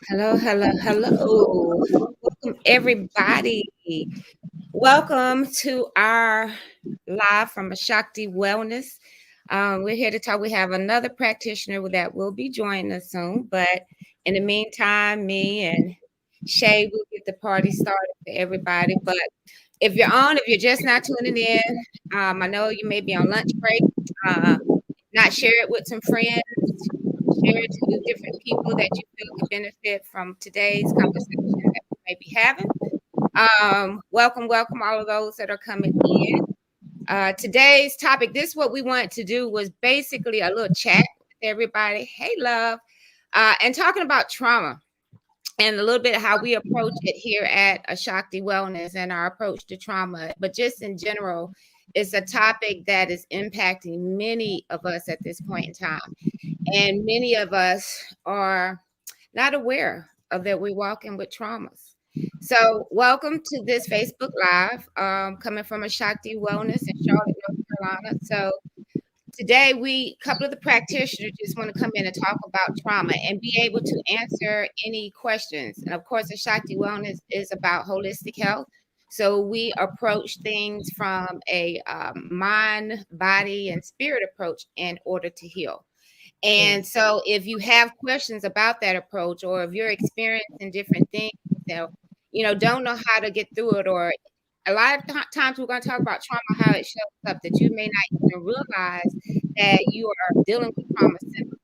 Hello, hello, hello. Welcome, everybody. Welcome to our live from Ashakti Wellness. We're here to talk. We have another practitioner that will be joining us soon. But in the meantime, me and Shay will get the party started for everybody. But if you're just not tuning in, I know you may be on lunch break. Uh, not share it with some friends, share it to different people that you feel could benefit from today's conversation that we may be having. Welcome, welcome all of those that are coming in. Today's topic, this what we wanted to do was basically a little chat with everybody. Hey, love, and talking about trauma and a little bit how we approach it here at Ashakti Wellness and our approach to trauma. But just in general, it's a topic that is impacting many of us at this point in time. And many of us are not aware of that we're walking with traumas. So, welcome to this Facebook Live coming from Ashakti Wellness in Charlotte, North Carolina. So, today a couple of the practitioners just want to come in and talk about trauma and be able to answer any questions. And of course, Ashakti Wellness is about holistic health. So, we approach things from a mind, body, and spirit approach in order to heal. And so if you have questions about that approach, or if you're experiencing different things, don't know how to get through it, or a lot of times we're going to talk about trauma, how it shows up that you may not even realize that you are dealing with trauma symptoms.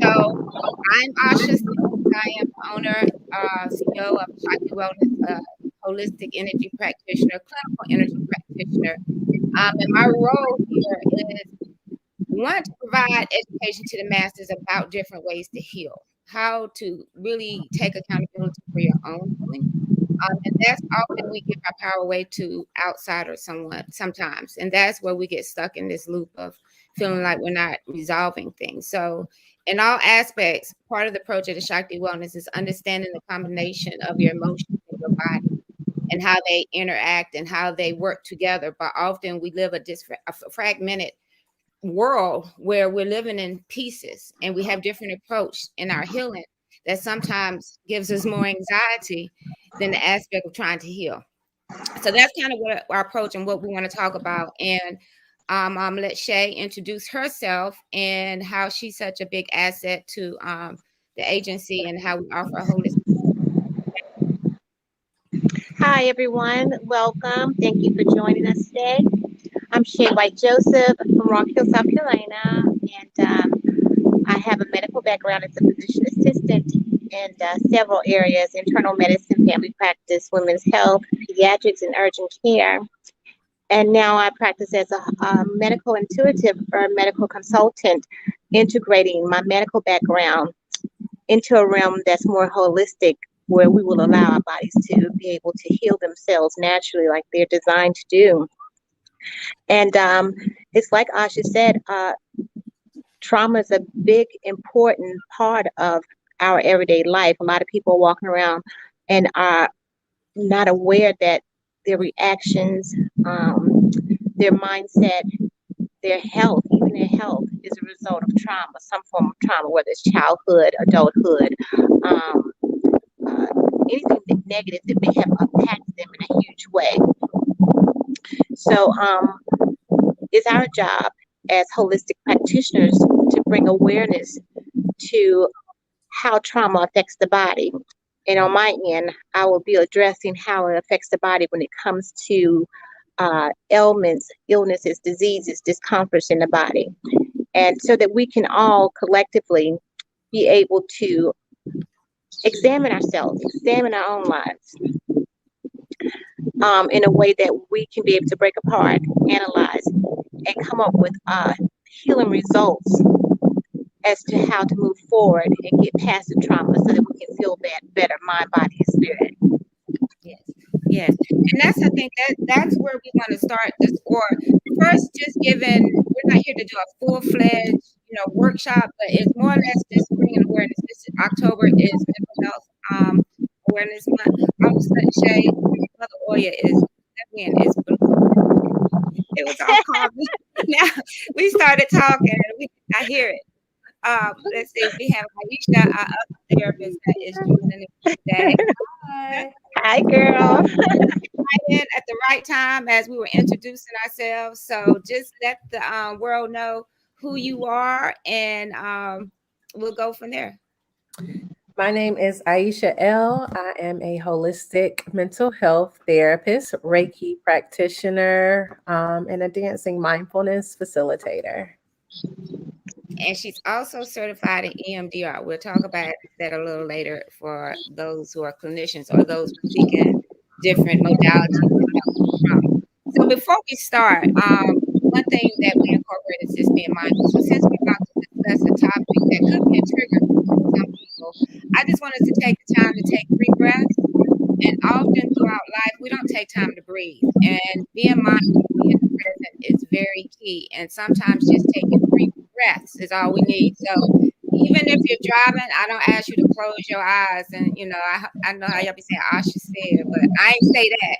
So I'm Asha. I am the owner, CEO of Shakti Wellness, holistic energy practitioner, clinical energy practitioner. And my role here is want to provide education to the masses about different ways to heal, how to really take accountability for your own healing. And that's often we give our power away to outsiders sometimes. And that's where we get stuck in this loop of feeling like we're not resolving things. So in all aspects, part of the approach of Shakti Wellness is understanding the combination of your emotions and your body and how they interact and how they work together. But often we live a fragmented world where we're living in pieces and we have different approach in our healing that sometimes gives us more anxiety than the aspect of trying to heal. So that's kind of what our approach and what we want to talk about. And I'm gonna let Shay introduce herself and how she's such a big asset to the agency and how we offer a holistic. Hi, everyone. Welcome. Thank you for joining us today. I'm Shay White Joseph from Rock Hill, South Carolina, and I have a medical background as a physician assistant in several areas: internal medicine, family practice, women's health, pediatrics, and urgent care. And now I practice as a medical intuitive or medical consultant, integrating my medical background into a realm that's more holistic, where we will allow our bodies to be able to heal themselves naturally like they're designed to do. And it's like Asha said, trauma is a big, important part of our everyday life. A lot of people are walking around and are not aware that their reactions, their mindset, their health, even their health, is a result of trauma, some form of trauma, whether it's childhood, adulthood, um, uh, anything negative that may have impacted them in a huge way. So it's our job as holistic practitioners to bring awareness to how trauma affects the body. And on my end, I will be addressing how it affects the body when it comes to ailments, illnesses, diseases, discomforts in the body. And so that we can all collectively be able to examine ourselves, examine our own lives, in a way that we can be able to break apart, analyze, and come up with healing results as to how to move forward and get past the trauma so that we can feel better, mind, body, and spirit. Yes, yes, and I think that's where we want to start this. Or first, just given we're not here to do a full-fledged, workshop, but it's more or less just bringing awareness. This October is mental health awareness month. All of a sudden, Shay, Mother Oya is again is blue. It was all calm. Now we started talking, and I hear it. Let's see. We have Aisha, our other therapist, that is joining us today. Hi. Hi, girl. In at the right time as we were introducing ourselves. So just let the world know who you are, and we'll go from there. My name is Aisha L. I am a holistic mental health therapist, Reiki practitioner, and a dancing mindfulness facilitator. And she's also certified in EMDR. We'll talk about that a little later for those who are clinicians or those who are seeking different modalities to help with trauma. So before we start, one thing that we incorporate is just being mindful. So since we're about to discuss a topic that could be a trigger for some people, I just want us to take the time to take 3 breaths. And often throughout life, we don't take time to breathe. And being mindful, being present is very key. And sometimes just taking 3 breaths is all we need. So even if you're driving, I don't ask you to close your eyes. And, I know how y'all be saying, Asha said, but I ain't say that.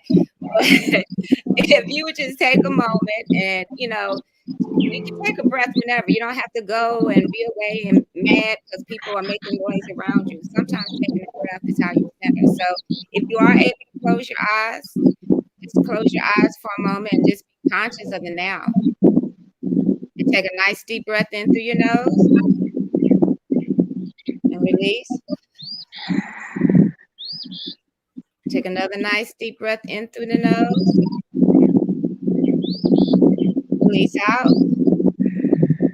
But if you would just take a moment and, you can take a breath whenever. You don't have to go and be away and mad because people are making noise around you. Sometimes taking a breath is how you center. So if you are able to close your eyes, just close your eyes for a moment and just be conscious of the now. And take a nice deep breath in through your nose and release. Take another nice deep breath in through the nose. Release out.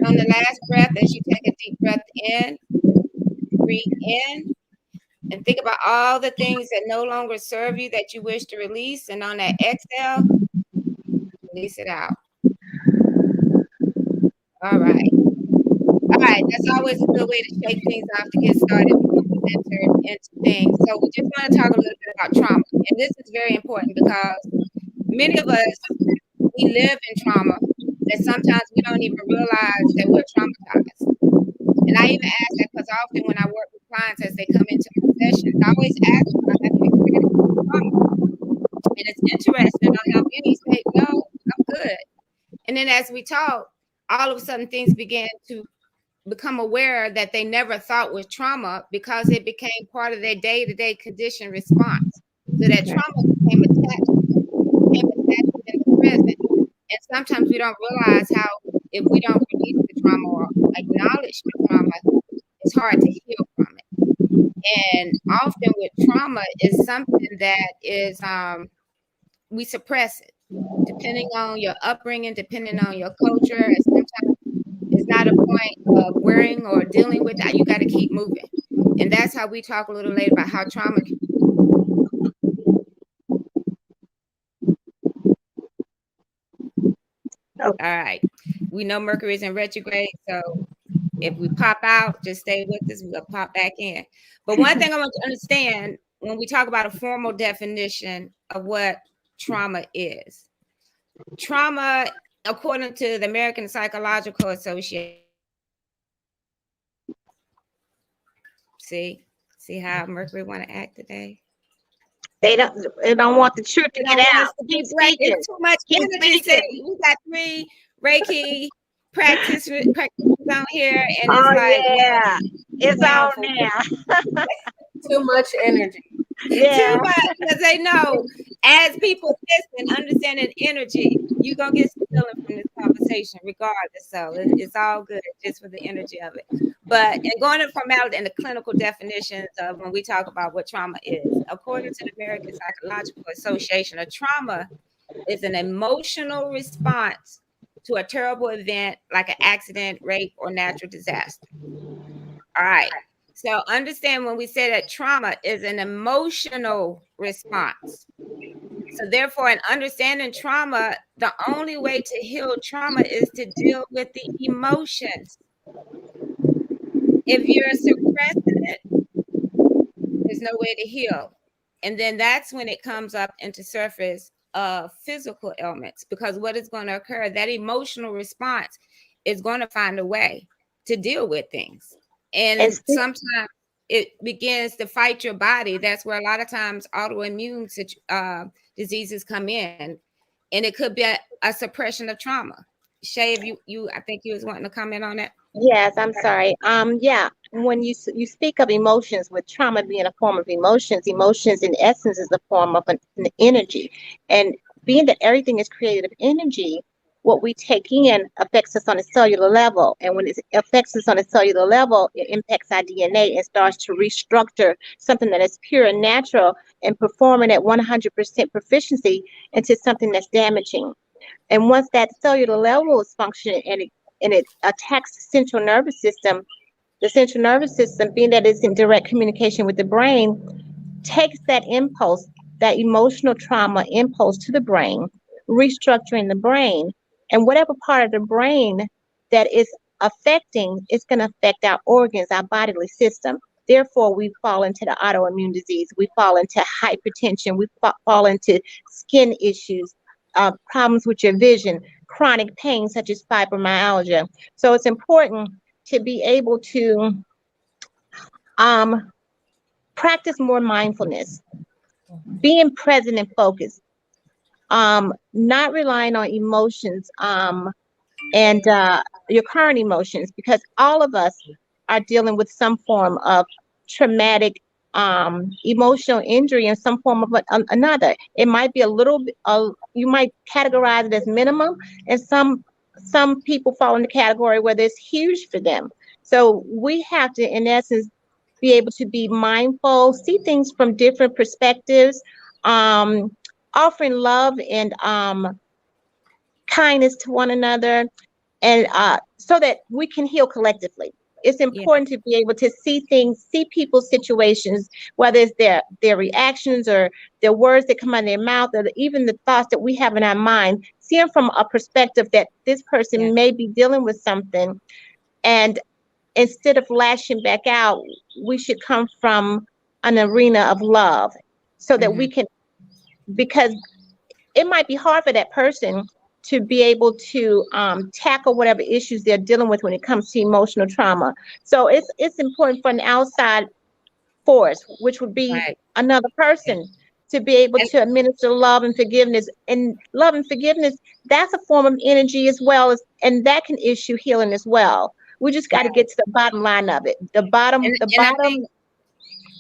On the last breath, as you take a deep breath in, breathe in. And think about all the things that no longer serve you that you wish to release. And on that exhale, release it out. All right. All right. That's always a good way to shake things off to get started before we enter into things. So we just want to talk a little bit about trauma. And this is very important because many of us, we live in trauma that sometimes we don't even realize that we're traumatized. And I even ask that because often when I work with clients as they come into my sessions, I always ask them, have you experienced trauma? And it's interesting on how many say, no, I'm good. And then as we talk, all of a sudden things began to become aware that they never thought was trauma because it became part of their day-to-day condition response. So that trauma became attached in the present. And sometimes we don't realize how if we don't release the trauma or acknowledge the trauma, it's hard to heal from it. And often with trauma is something that is we suppress it depending on your upbringing, depending on your culture. And sometimes it's not a point of worrying or dealing with that. You got to keep moving. And that's how we talk a little later about how trauma can. Oh, All right. We know Mercury is in retrograde. So if we pop out, just stay with us. We'll pop back in. But one thing I want to understand when we talk about a formal definition of what trauma is, trauma, according to the American Psychological Association, see how Mercury want to act today. they don't want the truth to They get don't want out. us to be Keep black. speaking. It's too much Keep energy. See, speaking. we got 3 Reiki practitioners down here, and it's Oh like, well, yeah. It's well, on for now. Too much energy. too Yeah. much because they know as people listen, understanding energy, you're gonna get some feeling from this conversation, regardless. So it's all good just for the energy of it. But and going from out in the clinical definitions of when we talk about what trauma is, according to the American Psychological Association, a trauma is an emotional response to a terrible event like an accident, rape, or natural disaster. All right. So understand when we say that trauma is an emotional response. So therefore, in understanding trauma, the only way to heal trauma is to deal with the emotions. If you're suppressing it, there's no way to heal. And then that's when it comes up into surface of physical ailments, because what is going to occur, that emotional response is going to find a way to deal with things. And And see, sometimes it begins to fight your body. That's where a lot of times autoimmune diseases come in. And it could be a suppression of trauma. Shay, if you I think you was wanting to comment on that. Yes, I'm sorry. Yeah, when you speak of emotions, with trauma being a form of emotions, emotions in essence is a form of an energy, and being that everything is created of energy, what we take in affects us on a cellular level, and when it affects us on a cellular level, it impacts our DNA and starts to restructure something that is pure and natural and performing at 100% proficiency into something that's damaging. And once that cellular level is functioning and it attacks the central nervous system, being that it's in direct communication with the brain, takes that impulse, that emotional trauma impulse to the brain, restructuring the brain. And whatever part of the brain that is affecting, it's going to affect our organs, our bodily system. Therefore, we fall into the autoimmune disease. We fall into hypertension. We fall into skin issues, problems with your vision, chronic pain such as fibromyalgia. So it's important to be able to um, practice more mindfulness, being present and focused, not relying on emotions, and your current emotions, because all of us are dealing with some form of traumatic emotional injury in some form of another. It might be a little bit, you might categorize it as minimum, and some people fall in the category where it's huge for them. So we have to, in essence, be able to be mindful, see things from different perspectives, um, offering love and kindness to one another, and so that we can heal collectively. It's Yeah, important to be able to see things, see people's situations, whether it's their reactions or their words that come out of their mouth, or even the thoughts that we have in our mind, see them from a perspective that this yeah, person may be dealing with something. And instead of lashing back out, we should come from an arena of love so that hmm, we can, because it might be hard for that person to be able to tackle whatever issues they're dealing with when it comes to emotional trauma. So it's important for an outside force, which would be right. another Yeah. person, to be able And to administer love and forgiveness. And love and forgiveness, that's a form of energy as well as, and that can issue healing as well. We just got to right. get to the bottom line of it. The And I think bottom.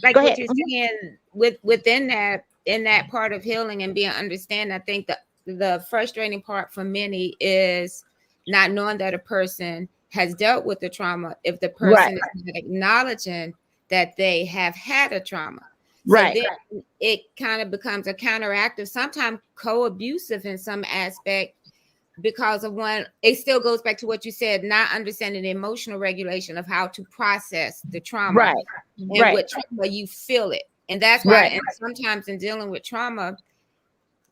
like Go what ahead. you're Mhm. saying within that in that part of healing and being understand, I think the frustrating part for many is not knowing that a person has dealt with the trauma if the Right. person is not acknowledging that they have had a trauma. So Right. then it kind of becomes a counteractive, sometimes co-abusive in some aspect, because of one, it still goes back to what you said, not understanding the emotional regulation of how to process the trauma Right. and Right. what trauma you feel it. And that's why, Right. and sometimes in dealing with trauma,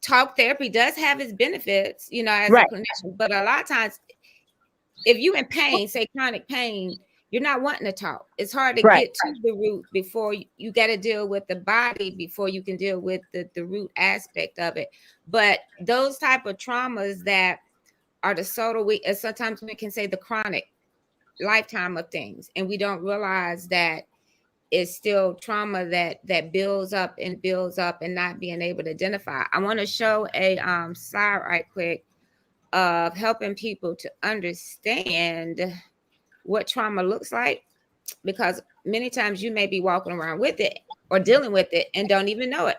talk therapy does have its benefits, as a Right. clinician. But a lot of times, if you in pain, say chronic pain, you're not wanting to talk. It's hard to Right. get to the root before you got to deal with the body before you can deal with the root aspect of it. But those type of traumas that are the subtle, and sometimes we can say the chronic lifetime of things, and we don't realize that is still trauma that builds up and not being able to identify. I want to show a slide right quick of helping people to understand what trauma looks like, because many times you may be walking around with it or dealing with it and don't even know it.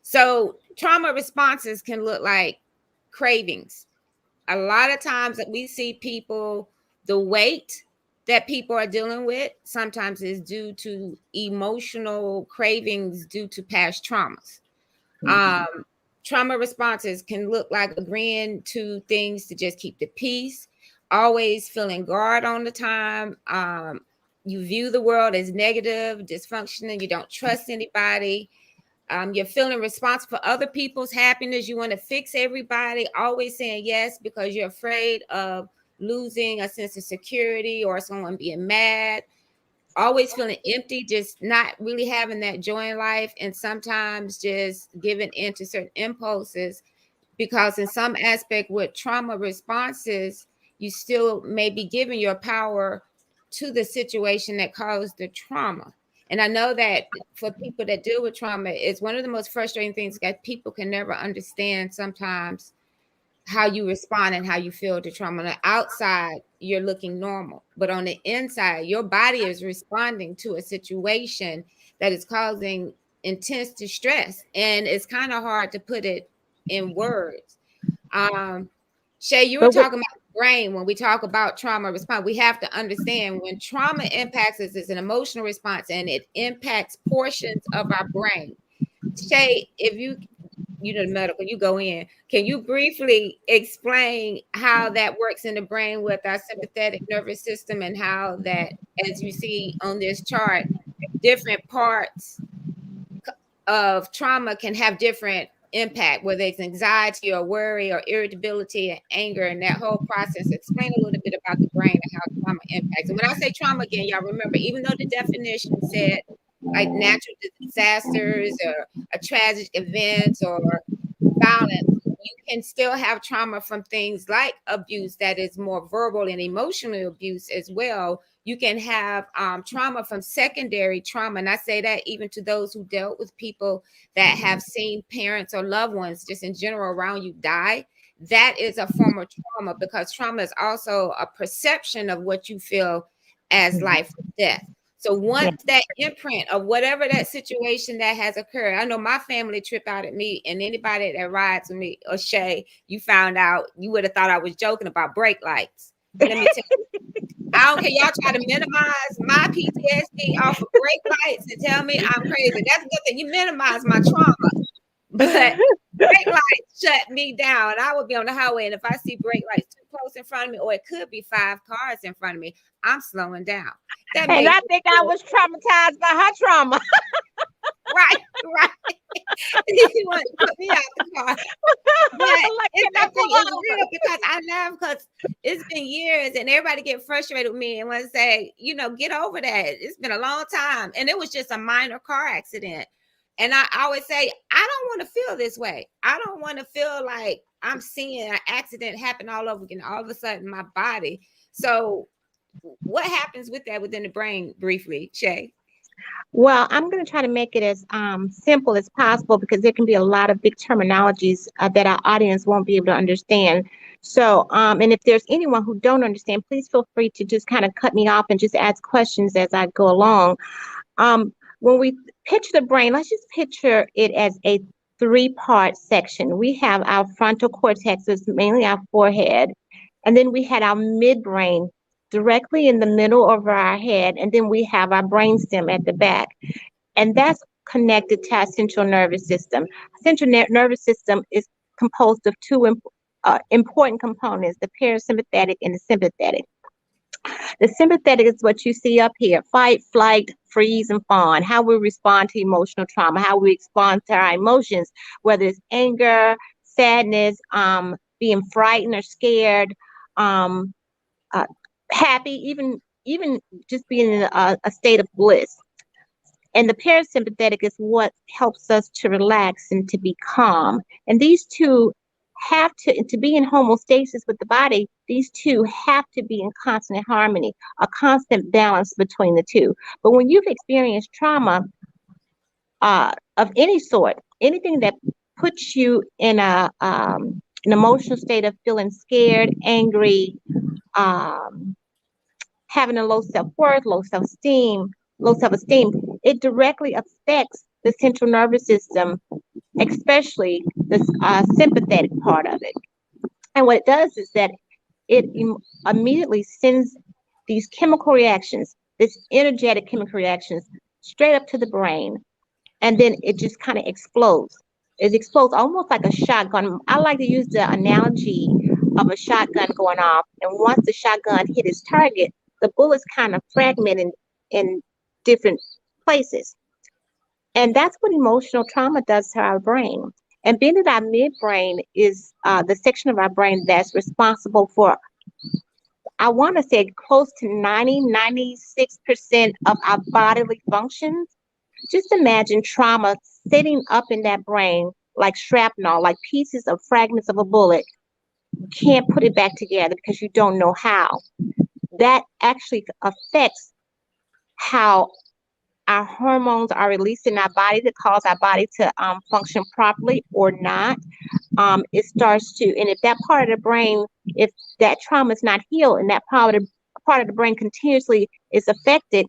So trauma responses can look like cravings. A lot of times that we see people, the weight that people are dealing with sometimes is due to emotional cravings due to past traumas. Um, Trauma responses can look like agreeing to things to just keep the peace, always feeling guard on the time. You view the world as negative, dysfunctional, you don't trust anybody. You're feeling responsible for other people's happiness. You want to fix everybody, always saying yes because you're afraid of losing a sense of security or someone being mad. Always feeling empty, just not really having that joy in life, and sometimes just giving in to certain impulses, because in some aspect with trauma responses, you still may be giving your power to the situation that caused the trauma. And I know that for people that deal with trauma, it's one of the most frustrating things that people can never understand sometimes, how you respond and how you feel to trauma. On the outside, you're looking normal, but on the inside, your body is responding to a situation that is causing intense distress, and it's kind of hard to put it in words. Um, Shay, you were But what, talking about the brain. When we talk about trauma response, we have to understand when trauma impacts us, it's an emotional response, and it impacts portions of our brain. Shay, if you know the medical, you go in. Can you briefly explain how that works in the brain with our sympathetic nervous system, and how that, as you see on this chart, different parts of trauma can have different impact, whether it's anxiety or worry or irritability and anger, and that whole process. Explain a little bit about the brain and how trauma impacts. And when I say trauma, again, y'all remember, even though the definition said like natural disasters or a tragic events or violence, you can still have trauma from things like abuse that is more verbal and emotional abuse as well. You can have trauma from secondary trauma. And I say that even to those who dealt with people that have seen parents or loved ones just in general around you die. That is a form of trauma, because trauma is also a perception of what you feel as life or death. So yeah. once that imprint of whatever that situation that has occurred, I know my family trip out at me, and anybody that rides with me or Shay, you found out, you would have thought I was joking about brake lights. Let me tell you, I don't care. Y'all try to minimize my PTSD off of brake lights and tell me I'm crazy. That's a good thing. You minimize my trauma. But brake lights shut me down. I would be on the highway, and if I see brake lights too close in front of me, or it could be 5 cars in front of me, I'm slowing down. That And makes I me think I feel was traumatized by her trauma. right, right. You want to put me out the car. But Like, it's can I that thing, it's pull over? real, because I laugh because it's been years and everybody get frustrated with me and want to say, get over that. It's been a long time. And it was just a minor car accident. And I always say, I don't want to feel this way. I don't want to feel like I'm seeing an accident happen all over again, all of a sudden my body. So what happens with that within the brain briefly, Shay? Well, I'm going to try to make it as simple as possible because there can be a lot of big terminologies that our audience won't be able to understand. So, and if there's anyone who don't understand, please feel free to just kind of cut me off and just ask questions as I go along. When we picture the brain, let's just picture it as a three-part section. We have our frontal cortex, is mainly our forehead, and then we had our midbrain directly in the middle of our head, and then we have our brainstem at the back, and that's connected to our central nervous system. Nervous system is composed of two important components: the parasympathetic and the sympathetic. The sympathetic is what you see up here: fight, flight, freeze, and fawn. How we respond to emotional trauma, how we respond to our emotions, whether it's anger, sadness, being frightened or scared, um, uh, happy, even just being in a state of bliss. And the parasympathetic is what helps us to relax and to be calm. And these two have to be in homeostasis with the body. These two have to be in constant harmony, a constant balance between the two. But when you've experienced trauma of any sort, anything that puts you in an emotional state of feeling scared, angry, um, having a low self-worth, low self-esteem, it directly affects the central nervous system, especially the sympathetic part of it. And what it does is that it immediately sends these chemical reactions, this energetic chemical reactions, straight up to the brain, and then it just kind of explodes. It explodes almost like a shotgun. I like to use the analogy of a shotgun going off, and once the shotgun hit its target, the bullets kind of fragment in different places. And that's what emotional trauma does to our brain. And being that our midbrain is the section of our brain that's responsible for, I want to say, close to 96% of our bodily functions. Just imagine trauma sitting up in that brain like shrapnel, like pieces of fragments of a bullet. You can't put it back together because you don't know how. That actually affects how our hormones are released in our body to cause our body to function properly or not. It starts to, and if that part of the brain, if that trauma is not healed and that part of the brain continuously is affected,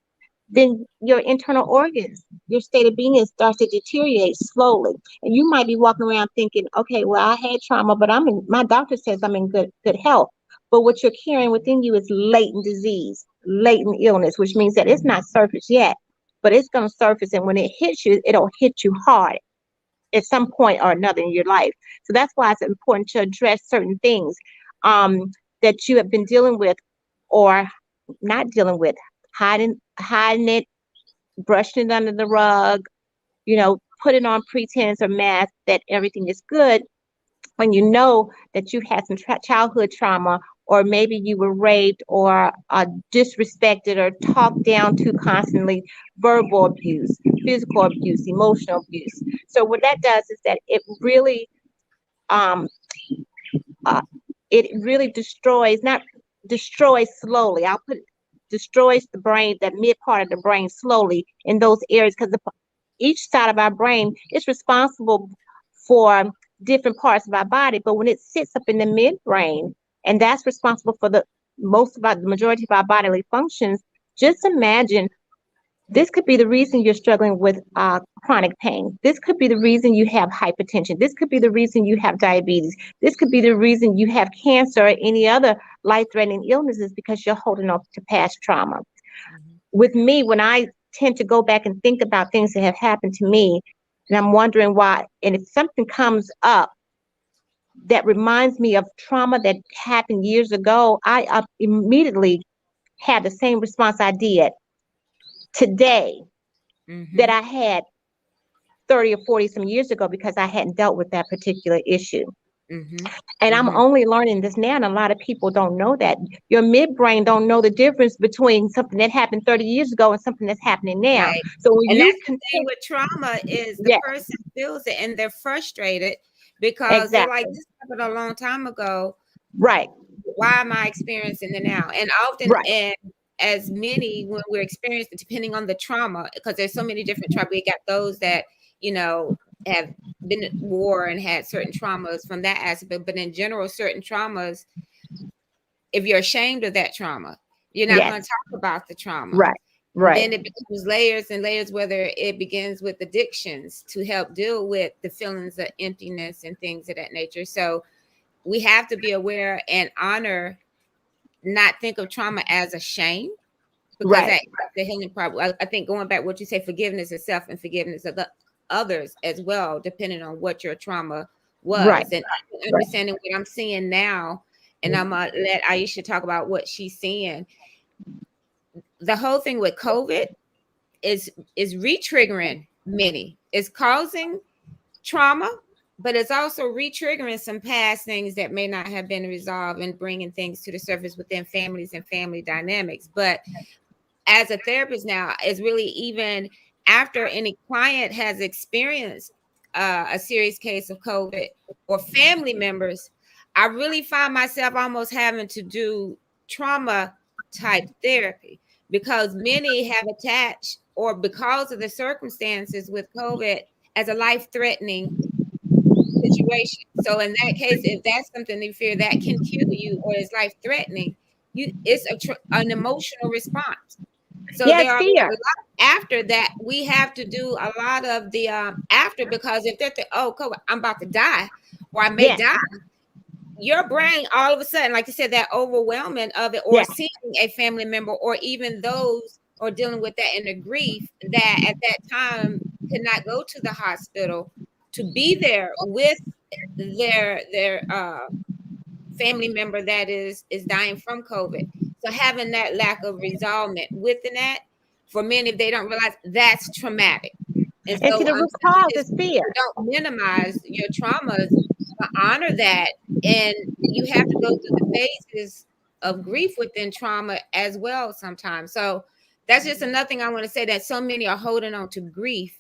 then your internal organs, your state of being starts to deteriorate slowly. And you might be walking around thinking, okay, well, I had trauma, but my doctor says I'm in good health. But what you're carrying within you is latent disease, latent illness, which means that it's not surfaced yet, but it's going to surface. And when it hits you, it'll hit you hard at some point or another in your life. So that's why it's important to address certain things that you have been dealing with or not dealing with, hiding it, brushing it under the rug, putting on pretense or mask that everything is good when you know that you've had some childhood trauma, or maybe you were raped or disrespected or talked down to constantly, verbal abuse, physical abuse, emotional abuse. So what that does is that um, it really destroys, not destroys slowly. Destroys the brain, that mid part of the brain slowly in those areas, because each side of our brain is responsible for different parts of our body. But when it sits up in the midbrain, and that's responsible for the majority of our bodily functions, just imagine this could be the reason you're struggling with chronic pain. This could be the reason you have hypertension. This could be the reason you have diabetes. This could be the reason you have cancer or any other life-threatening illnesses, because you're holding on to past trauma. Mhm. With me, when I tend to go back and think about things that have happened to me, and I'm wondering why, and if something comes up that reminds me of trauma that happened years ago, I immediately have the same response I did today that Mhm. I had 30 or 40 some years ago, because I hadn't dealt with that particular issue. Mhm. And I'm Mhm. only learning this now, and a lot of people don't know that. Your midbrain don't know the difference between something that happened 30 years ago and something that's happening now. Right. So when And you that's the thing continue, with trauma is the yeah, person feels it and they're frustrated because they're like, exactly. this happened a long time ago. Right, Why am I experiencing it now? And often, right, and as many when we're experiencing, depending on the trauma, because there's so many different trauma. We got those that, you know, have been at war and had certain traumas from that aspect. But in general, certain traumas, if you're ashamed of that trauma, you're not going to yes, talk about the trauma. right, And right, then it becomes layers and layers, whether it begins with addictions to help deal with the feelings of emptiness and things of that nature. So we have to be aware and honor, not think of trauma as a shame, because right, that the healing part. I think going back what you say, forgiveness of self and forgiveness of the others as well, depending on what your trauma right, was, and understanding what I'm seeing now. And I'm gonna let Aisha talk about what she's seeing. The whole thing with COVID is re-triggering many. It's causing trauma, but it's also re-triggering some past things that may not have been resolved and bringing things to the surface within families and family dynamics. But as a therapist now, it's really, even after any client has experienced a serious case of COVID or family members, I really find myself almost having to do trauma type therapy, because many have attached, or because of the circumstances with COVID, as a life threatening situation. So in that case, if that's something you fear that can kill you or is life threatening, it's an emotional response. So yes, there are a fear, lot after that. We have to do a lot of the after, because if they're oh, COVID, I'm about to die, or I may yes, die, your brain all of a sudden, like you said, that overwhelming of it, or yes, seeing a family member, or even those or dealing with that inner grief that at that time could not go to the hospital to be there with their family member that is dying from COVID. So having that lack of resolvement within that, for many, if they don't realize, that's traumatic. And and see, so the I'm root saying cause is, is fear. don't minimize your traumas, but honor that. And you have to go through the phases of grief within trauma as well sometimes. So that's just another thing I want to say, that so many are holding on to grief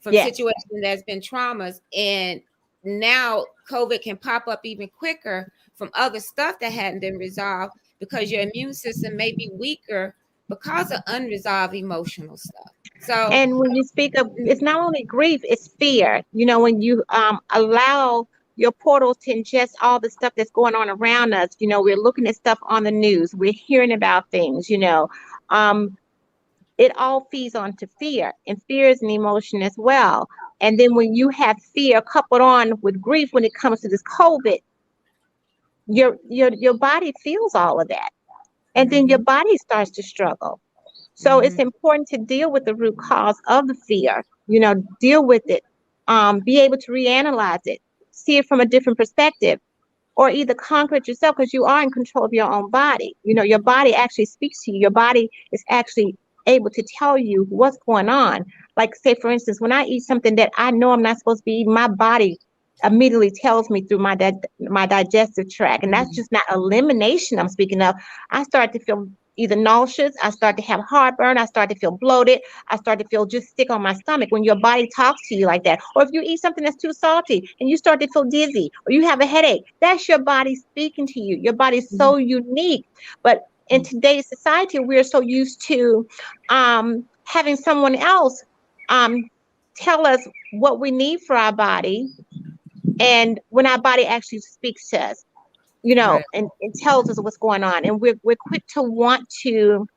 from Yes, situations that's been traumas. And now COVID can pop up even quicker from other stuff that hadn't been resolved, because your immune system may be weaker because of unresolved emotional stuff. So, And when you speak of, it's not only grief, it's fear. You know, when you allow your portal to ingest all the stuff that's going on around us, you know, we're looking at stuff on the news, we're hearing about things, you know, um, it all feeds onto fear, and fear is an emotion as well. And then when you have fear coupled on with grief when it comes to this COVID, your body feels all of that, and then your mhm, body starts to struggle. So it's mhm, important to deal with the root cause of the fear, you know, deal with it, be able to reanalyze it, see it from a different perspective, or either conquer it yourself because you are in control of your own body. You know, your body actually speaks to you. Your body is actually able to tell you what's going on. Like, say, for instance, when I eat something that I know I'm not supposed to be eating, my body immediately tells me through my digestive tract. And that's mhm. just not elimination I'm speaking of. I start to feel either nauseous, I start to have heartburn, I start to feel bloated, I start to feel just sick on my stomach when your body talks to you like that. Or if you eat something that's too salty and you start to feel dizzy or you have a headache, that's your body speaking to you. Your body's Mhm. so unique. But in today's society, we're so used to having someone else um, tell us what we need for our body, and when our body actually speaks to us, you know, Right. and tells us what's going on, and we're quick to want to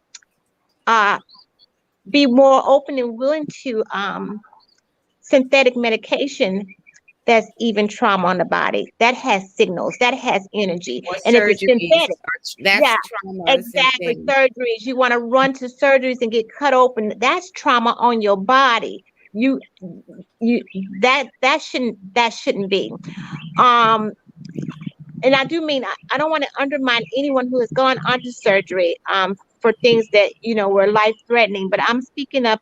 uh, be more open and willing to synthetic medication that's even trauma on the body, that has signals, that has energy, Or and if it's surgeries, synthetic, that's yeah, traumas and exactly, things. surgeries, you want to run to surgeries and get cut open, that's trauma on your body. You you that shouldn't be. um and I do mean, I don't want to undermine anyone who has gone under surgery for things that, you know, were life threatening, but I'm speaking of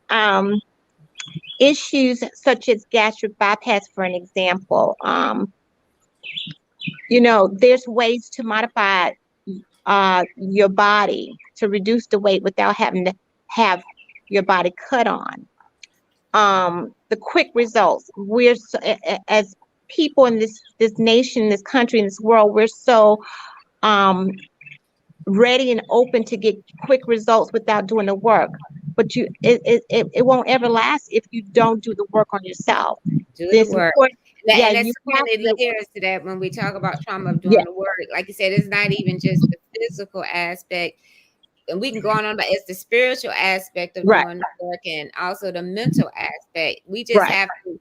um issues such as gastric bypass, for an example. You know, there's ways to modify your body to reduce the weight without having to have your body cut on. The quick results. As people in this nation, this country, in this world, we're so um, ready and open to get quick results without doing the work. But it won't ever last if you don't do the work on yourself. Do the This work. important. Yeah, And you there's so have many to. layers to that when we talk about trauma of Yeah, doing the work. Like you said, it's not even just the physical aspect. And we can go on about it's the spiritual aspect of right, doing the work and also the mental aspect. We just right, have to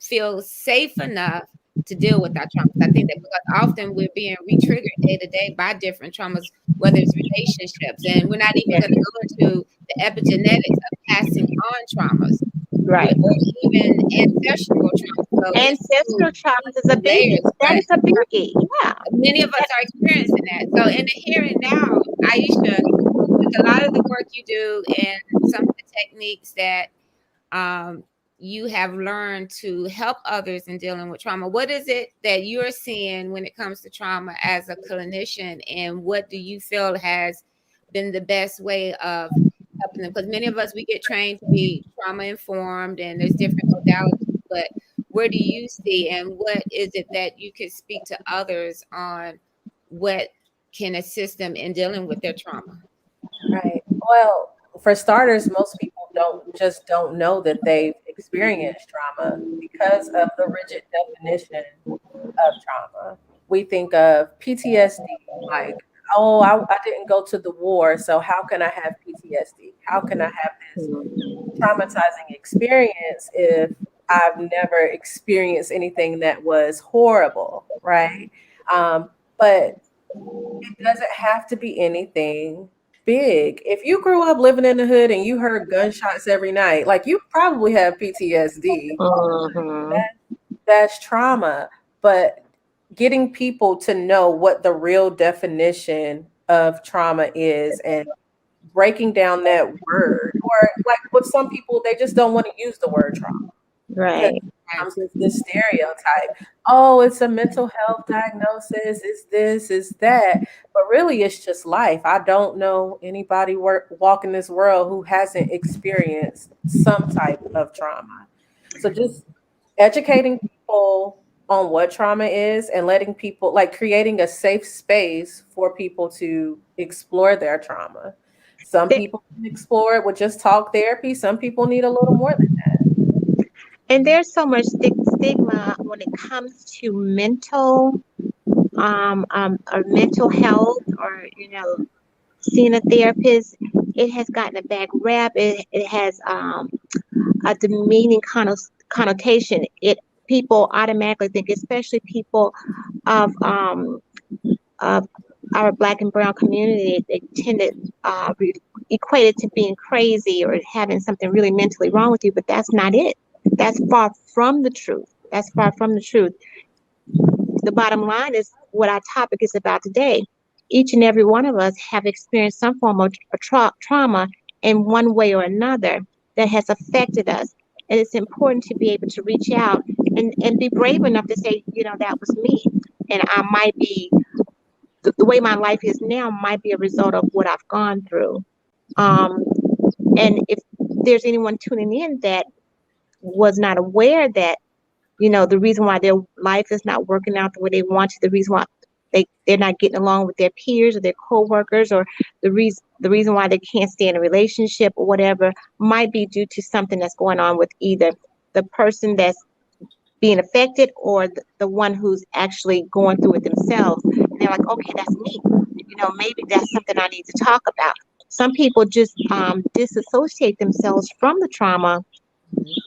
feel safe enough to deal with our traumas. I think that because often we're being re-triggered day to day by different traumas, whether it's relationships, and we're not even yeah, going to go into the epigenetics of passing on traumas, right. or even ancestral trauma. So it's so Ancestral traumas is a many biggie. layers, That but is a biggie. Yeah. many of us are experiencing that. So in the here and now, Aisha, with a lot of the work you do and some of the techniques that um, you have learned to help others in dealing with trauma, what is it that you're seeing when it comes to trauma as a clinician, and what do you feel has been the best way of helping them? Because many of us, we get trained to be trauma informed and there's different modalities, but where do you see and what is it that you could speak to others on what can assist them in dealing with their trauma? Right. Well, for starters, most people don't know that they've experienced trauma because of the rigid definition of trauma. We think of PTSD like, oh, I didn't go to the war, so how can I have PTSD? How can I have this traumatizing experience if I've never experienced anything that was horrible, right? But it doesn't have to be anything big. If you grew up living in the hood and you heard gunshots every night, like you probably have PTSD. Mm-hmm. That's trauma. But getting people to know what the real definition of trauma is and breaking down that word, or like with some people, they just don't want to use the word trauma because Right. Right. sometimes it's this stereotype. Oh, it's a mental health diagnosis. It's this, it's that. But really, it's just life. I don't know anybody walking this world who hasn't experienced some type of trauma. So just educating people on what trauma is and letting people, like creating a safe space for people to explore their trauma. Some people can explore it with just talk therapy. Some people need a little more than And there's so much stigma when it comes to or mental health, or seeing a therapist. It has gotten a bad rap. It has a demeaning connotation. It People automatically think, especially people of of our Black and Brown community, they tend to equate it to being crazy or having something really mentally wrong with you. But that's not it. That's far from the truth. That's far from the truth. The bottom line is what our topic is about today. Each and every one of us have experienced some form of trauma in one way or another that has affected us. And it's important to be able to reach out and be brave enough to say, that was me. And I might be, the way my life is now might be a result of what I've gone through. Um, and if there's anyone tuning in that was not aware that, the reason why their life is not working out the way they want to, the reason why they're not getting along with their peers or their coworkers, or the reason why they can't stay in a relationship or whatever, might be due to something that's going on with either the person that's being affected or the one who's actually going through it themselves. And they're like, okay, that's me. Maybe that's something I need to talk about. Some people just disassociate themselves from the trauma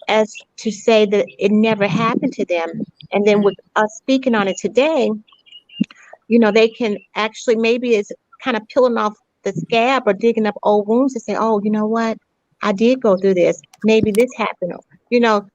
as to say that it never happened to them. And then with us speaking on it today, they can actually, maybe it's kind of peeling off the scab or digging up old wounds to say, oh, you know what? I did go through this. Maybe this happened. You know,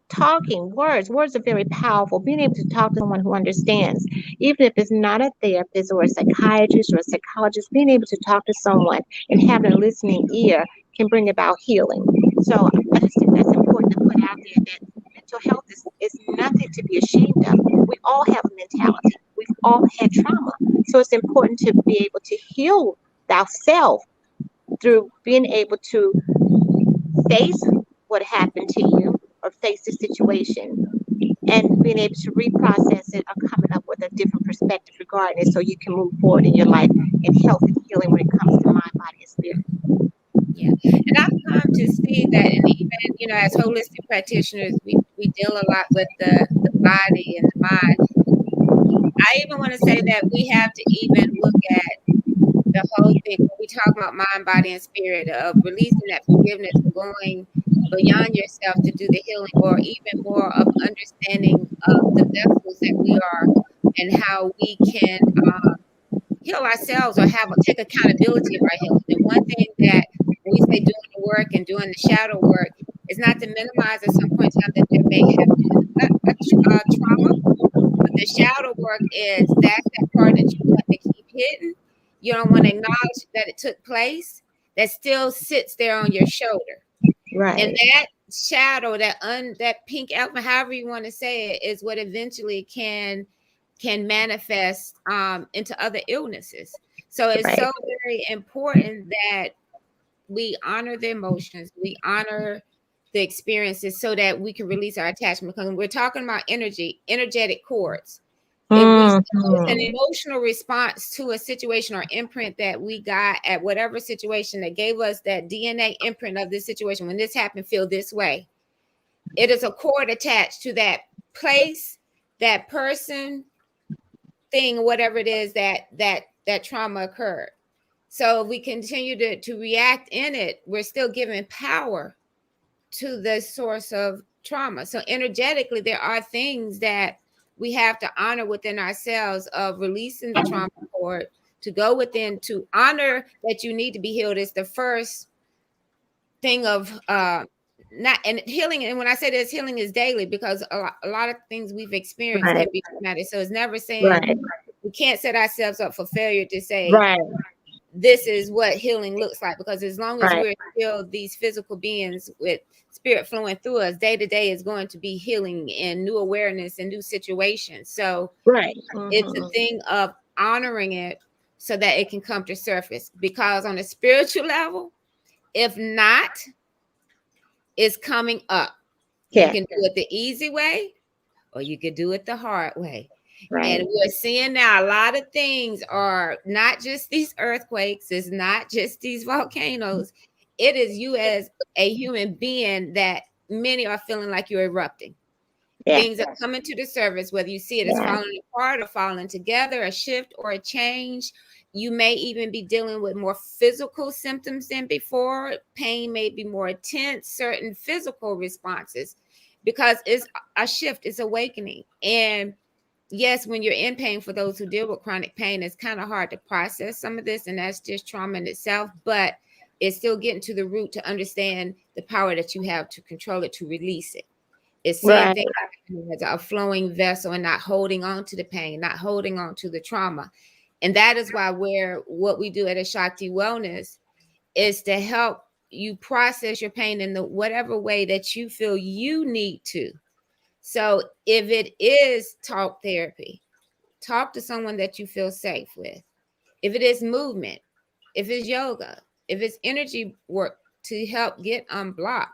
talking words are very powerful. Being able to talk to someone who understands, even if it's not a therapist or a psychiatrist or a psychologist, being able to talk to someone and having a listening ear can bring about healing. So I just think that's important to put out there, that mental health is nothing to be ashamed of. We all have a mentality. We've all had trauma. So it's important to be able to heal thyself through being able to face what happened to you or face the situation, and being able to reprocess it or coming up with a different perspective regarding it, so you can move forward in your life in health and healing when it comes to mind, body, and spirit. Yeah. And I've come to see that, and even, as holistic practitioners, we deal a lot with the body and the mind. I even want to say that we have to even look at the whole thing when we talk about mind, body, and spirit, of releasing that forgiveness and going beyond yourself to do the healing, or even more of understanding of the vessels that we are, and how we can heal ourselves, or take accountability of our healing. And one thing that when we say doing the work and doing the shadow work is not to minimize at some point in time that there may have been a trauma, but the shadow work that's that part that you want to keep hidden. You don't want to acknowledge that it took place. That still sits there on your shoulder. And Right. that shadow, that pink elephant, however you want to say it, is what eventually can manifest into other illnesses. So it's Right. so very important that we honor the emotions, we honor the experiences, so that we can release our attachment. Because when we're talking about energetic cords, if it's an Mm-hmm. emotional response to a situation or imprint that we got at whatever situation that gave us that DNA imprint of this situation. When this happened, feel this way. It is a cord attached to that place, that person, thing, whatever it is that trauma occurred. So if we continue to react in it, we're still giving power to the source of trauma. So energetically, there are things that we have to honor within ourselves, of releasing the trauma cord, to go within, to honor that you need to be healed is the first thing of not, and healing. And when I say this, healing is daily, because a lot of things we've experienced Right. can be traumatic. So it's never saying, Right. we can't set ourselves up for failure to say Right. this is what healing looks like, because as long as Right. we're still these physical beings with spirit flowing through us, day to day is going to be healing and new awareness and new situations. So Right. it's a Mm-hmm. thing of honoring it so that it can come to surface, because on a spiritual level, if not, it's coming up. You Yeah. can do it the easy way, or you could do it the hard way. Right. And we're seeing now a lot of things are not just these earthquakes, it's not just these volcanoes. It is you as a human being that many are feeling like you're erupting. Yeah. Things are coming to the surface, whether you see it as Yeah. falling apart or falling together, a shift or a change. You may even be dealing with more physical symptoms than before. Pain may be more intense, certain physical responses, because it's a shift, it's awakening. And yes, when you're in pain, for those who deal with chronic pain, it's kind of hard to process some of this, and that's just trauma in itself. But it's still getting to the root to understand the power that you have to control it, to release it. It's seeing Right. things as a flowing vessel and not holding on to the pain, not holding on to the trauma. And that is why what we do at Ashakti Wellness is to help you process your pain in the whatever way that you feel you need to. So if it is talk therapy, talk to someone that you feel safe with. If it is movement, if it's yoga, if it's energy work to help get unblocked,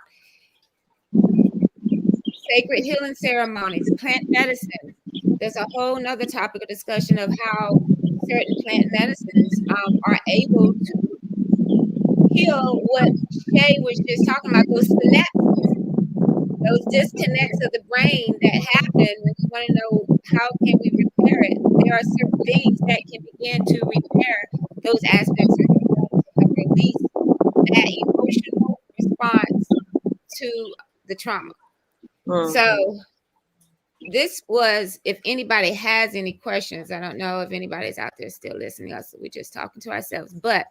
sacred healing ceremonies, plant medicine. There's a whole nother topic of discussion of how certain plant medicines are able to heal what Shay was just talking about, those synapses, those disconnects of the brain that happen when you want to know how can we repair it. There are certain things that can begin to repair those aspects of your brain to help release that emotional response to the trauma. Mm-hmm. So this was, if anybody has any questions, I don't know if anybody's out there still listening to us, we're just talking to ourselves, but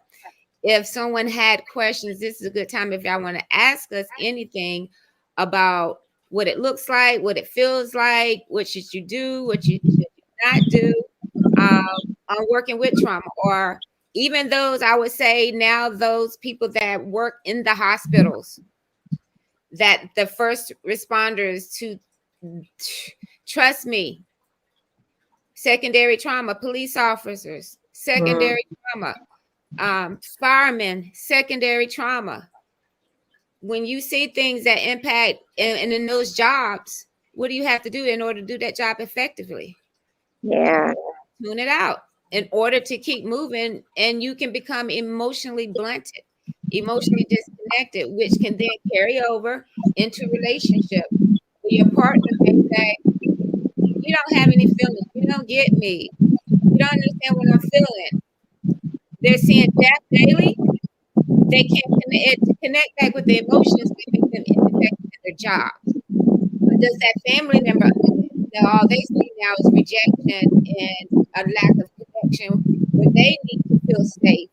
if someone had questions, this is a good time if y'all want to ask us anything about what it looks like, what it feels like, what should you do, what you should not do, on working with trauma. Or even those, I would say now, those people that work in the hospitals, that the first responders to, trust me, secondary trauma, police officers, Mm-hmm. secondary trauma, firemen, secondary trauma. When you see things that impact and in those jobs, what do you have to do in order to do that job effectively? Yeah. Tune it out in order to keep moving, and you can become emotionally blunted, emotionally disconnected, which can then carry over into relationship. Your partner may say, "You don't have any feelings. You don't get me. You don't understand what I'm feeling." They're seeing death daily. They can't connect back with the emotions that make them ineffective in their job. But does that family member understand? Now, all they see now is rejection and a lack of connection where they need to feel safe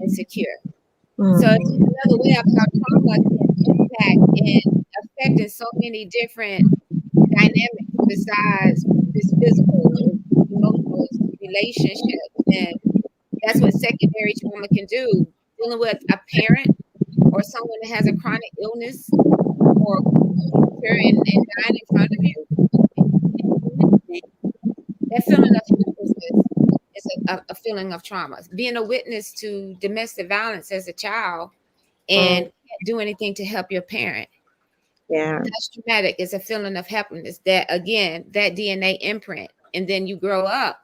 and secure. So it's just Mm-hmm. another way of how trauma can impact and affect in so many different dynamics besides this physical or emotional relationships. And that's what secondary trauma can do. Dealing with a parent or someone that has a chronic illness or cancer and dying in front of you, and you can't do anything. That feeling of helplessness is a feeling of trauma. Being a witness to domestic violence as a child and Mm. can't do anything to help your parent. Yeah. That's traumatic. It's a feeling of helplessness. That again, that DNA imprint. And then you grow up,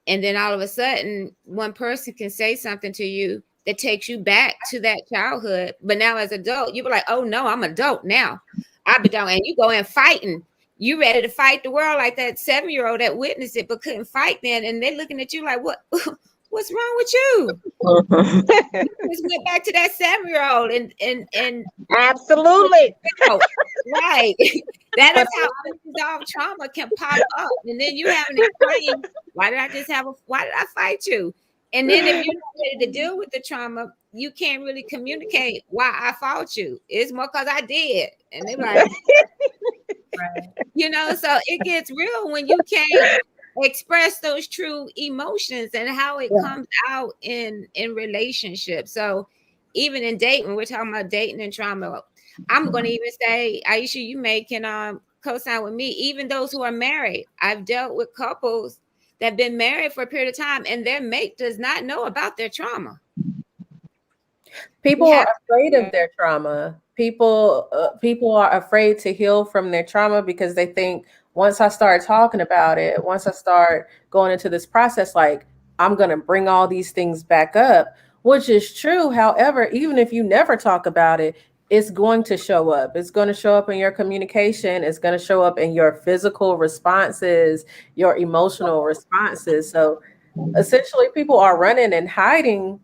and then all of a sudden, one person can say something to you that takes you back to that childhood. But now, as an adult, you be like, "Oh no, I'm adult now. I've been down," and you go in fighting. You ready to fight the world like that 7-year-old that witnessed it but couldn't fight then, and they're looking at you like, "What? What's wrong with you?" Mhm. You just went back to that 7-year-old and Absolutely. out. Right. That But is how unresolved trauma can pop up. And then you having to explain, why did I fight you? And then if you're not ready to deal with the trauma, you can't really communicate why I fought you. It's more because I did. And they're like, so it gets real when you can't express those true emotions and how it yeah. comes out in relationships. So even in dating, we're talking about dating and trauma. I'm going to even say, Aisha, you may can co-sign with me. Even those who are married, I've dealt with couples that have been married for a period of time and their mate does not know about their trauma. We People have are afraid of their trauma. People are afraid to heal from their trauma because they think, once I start talking about it, once I start going into this process, like I'm going to bring all these things back up, which is true. However, even if you never talk about it, it's going to show up. It's going to show up in your communication. It's going to show up in your physical responses, your emotional responses. So essentially, people are running and hiding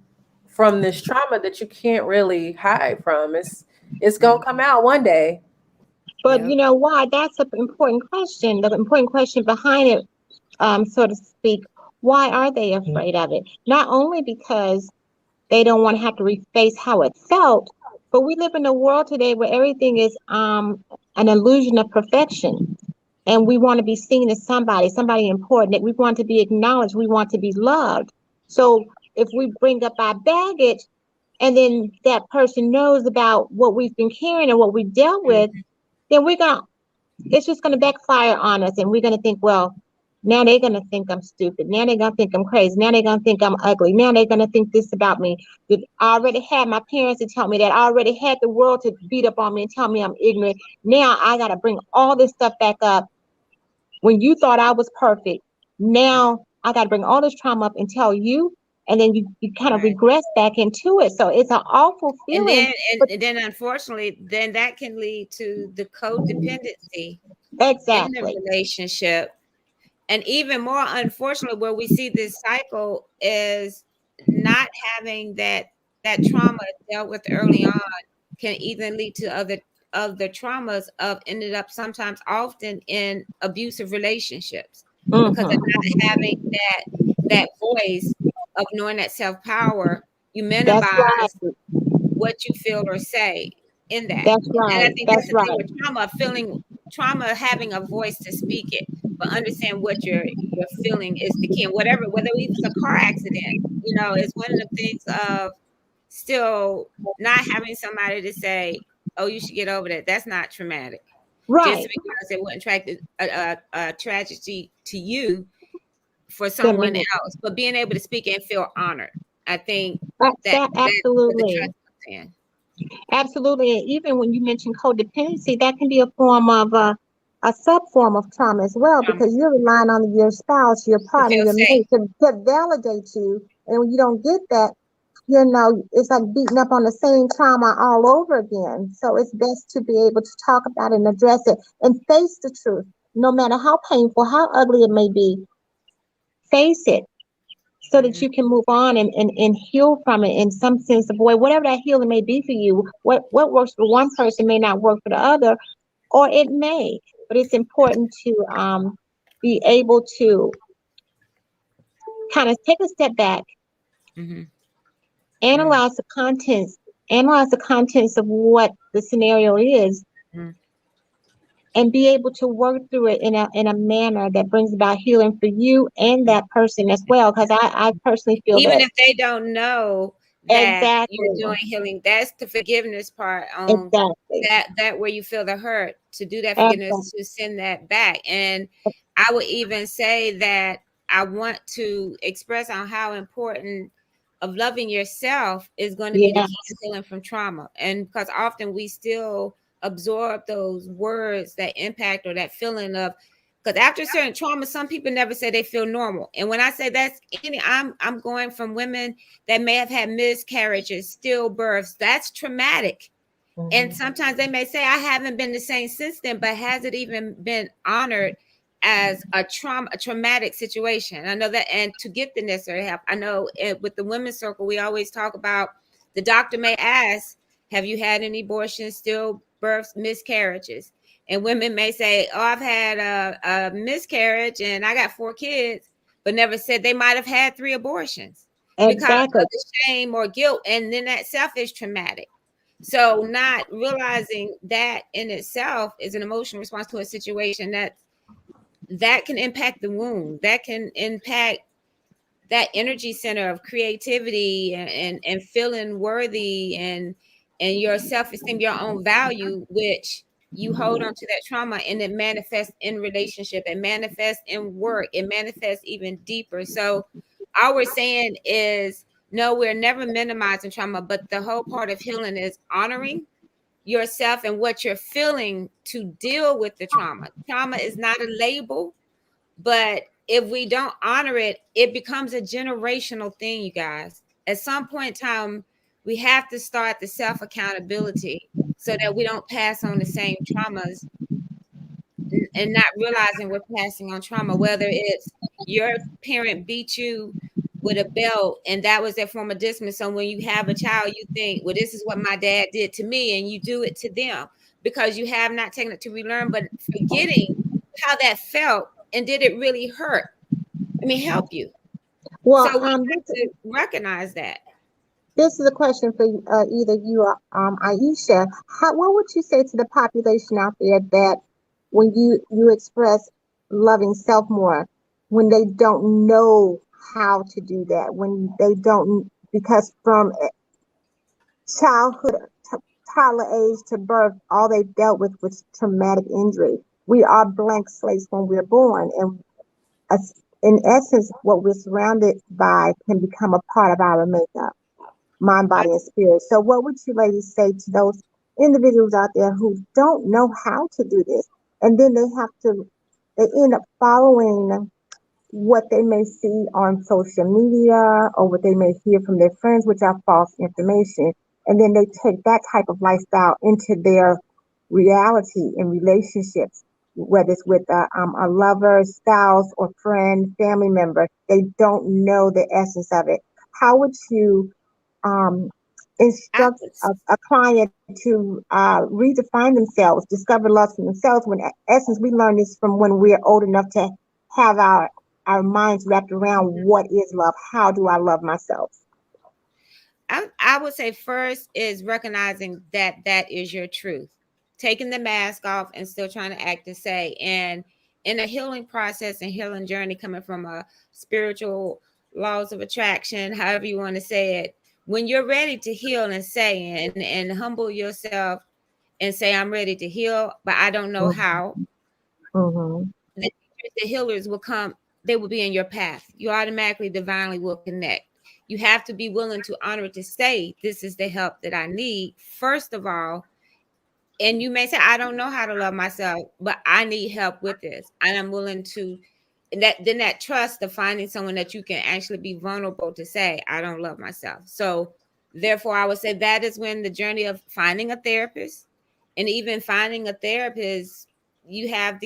from this trauma that you can't really hide from. It's gonna come out one day. But Yep. you know why? That's an important question. The important question behind it, so to speak, why are they afraid of it? Not only because they don't want to have to reface how it felt, but we live in a world today where everything is an illusion of perfection. And we want to be seen as somebody important, that we want to be acknowledged, we want to be loved. So if we bring up our baggage and then that person knows about what we've been carrying and what we dealt with, Mhm. then it's just gonna backfire on us, and we're gonna think, well, now they're gonna think I'm stupid. Now they're gonna think I'm crazy. Now they're gonna think I'm ugly. Now they're gonna think this about me. That I already had my parents to tell me that. I already had the world to beat up on me and tell me I'm ignorant. Now I gotta bring all this stuff back up when you thought I was perfect. Now I gotta bring all this trauma up and tell you, and then you kind of Right. regress back into it. So it's an awful And feeling. then But and then unfortunately, then that can lead to the codependency in the exactly. relationship. And even more unfortunately, where we see this cycle is not having that trauma dealt with early on can even lead to other traumas of ended up sometimes often in abusive relationships because of Hmm. not having that voice of knowing that self-power, you That's minimize right. what you feel or say in that. That's And I right. think that's That's the thing right. with trauma, feeling trauma, having a voice to speak it, but understand what you're feeling is the key. And whatever, whether it's a car accident, is one of the things of still not having somebody to say, "Oh, you should get over that." That's not traumatic. Just Right. because it wouldn't attract a tragedy to you for To someone me. else, but being able to speak and feel honored, I think that's where the Absolutely. trust comes in. Absolutely. And even when you mention codependency, that can be a form of a sub form of trauma as well, Trauma because you're relying on your spouse, your to partner, feel your safe. mate to validate you. And when you don't get that, it's like beating up on the same trauma all over again. So it's best to be able to talk about it and address it and face the truth, no matter how painful, how ugly it may be. Face it so that Mhm. you can move on and heal from it in some sense of way, whatever that healing may be for you. What works for one person may not work for the other, or it may. But it's important to be able to kind of take a step back, Mhm. Mm. analyze the contents, analyze the contents of what the scenario is, Mhm. and be able to work through it in a manner that brings about healing for you and that person as well. Because I personally feel Even that if they don't know that you're exactly, doing healing, that's the forgiveness part on exactly, that where you feel the hurt, to do that exactly. forgiveness, to send that back. And I would even say that I want to express on how important of loving yourself is going to be the Yeah, key to healing from trauma. And because often we still absorb those words that impact or that feeling of, because after certain trauma, some people never say they feel normal. And when I say that's any, I'm going from women that may have had miscarriages, stillbirths. That's traumatic. And Mhm. sometimes they may say, I haven't been the same since then, but has it even been honored as a traumatic situation? I know that, and to get the necessary help. I know with the women's circle, we always talk about the doctor may ask, have you had any abortions, stillbirths, miscarriages? And women may say, oh, I've had a miscarriage and I got 4 kids, but never said they might have had 3 abortions because exactly, of the shame or guilt. And then that self is traumatic. So not realizing that in itself is an emotional response to a situation that can impact the wound, that can impact that energy center of creativity and feeling worthy and your self-esteem, your own value, which you hold on to that trauma and it manifests in relationship, it manifests in work, it manifests even deeper. So all we're saying is no, we're never minimizing trauma, but the whole part of healing is honoring yourself and what you're feeling to deal with the trauma. Trauma is not a label, but if we don't honor it, it becomes a generational thing, you guys. At some point in time, we have to start the self accountability so that we don't pass on the same traumas and not realizing we're passing on trauma, whether it's your parent beat you with a belt and that was their form of discipline. So when you have a child, you think, well, this is what my dad did to me, and you do it to them because you have not taken it to relearn, but forgetting how that felt and did it really hurt? I mean, help you. Well, So we have to recognize that. this is a question for either you or Aisha. What would you say to the population out there that when you express loving self more, when they don't know how to do that, when they don't, because from childhood, toddler age to birth, all they dealt with was traumatic injury. We are blank slates when we're born, and in essence, what we're surrounded by can become a part of our makeup, mind, I, body, and spirit. So, what would you ladies say to those individuals out there who don't know how to do this, and then they end up following what they may see on social media or what they may hear from their friends, which are false information, and then they take that type of lifestyle into their reality in relationships, whether it's with a lover, spouse, or friend, family member. They don't know the essence of it. How would you um, I instruct would, a client to redefine themselves, discover love for themselves? When, in essence, we learn this from when we're old enough to have our minds wrapped around what is love. How do I love myself? I would say first is recognizing that that is your truth, taking the mask off and still trying to act to say. And in a healing process and healing journey, coming from a spiritual laws of attraction, however you want to say it, when you're ready to heal and say and humble yourself and say, I'm ready to heal, but I don't know how, Mm-hmm. the healers will come, they will be in your path. You automatically divinely will connect. You have to be willing to honor it, to say, this is the help that I need, first of all. And you may say, I don't know how to love myself, but I need help with this. And I'm willing to, and that then that trust of finding someone that you can actually be vulnerable to say, I don't love myself. So therefore, I would say that is when the journey of finding a therapist, and even finding a therapist, you have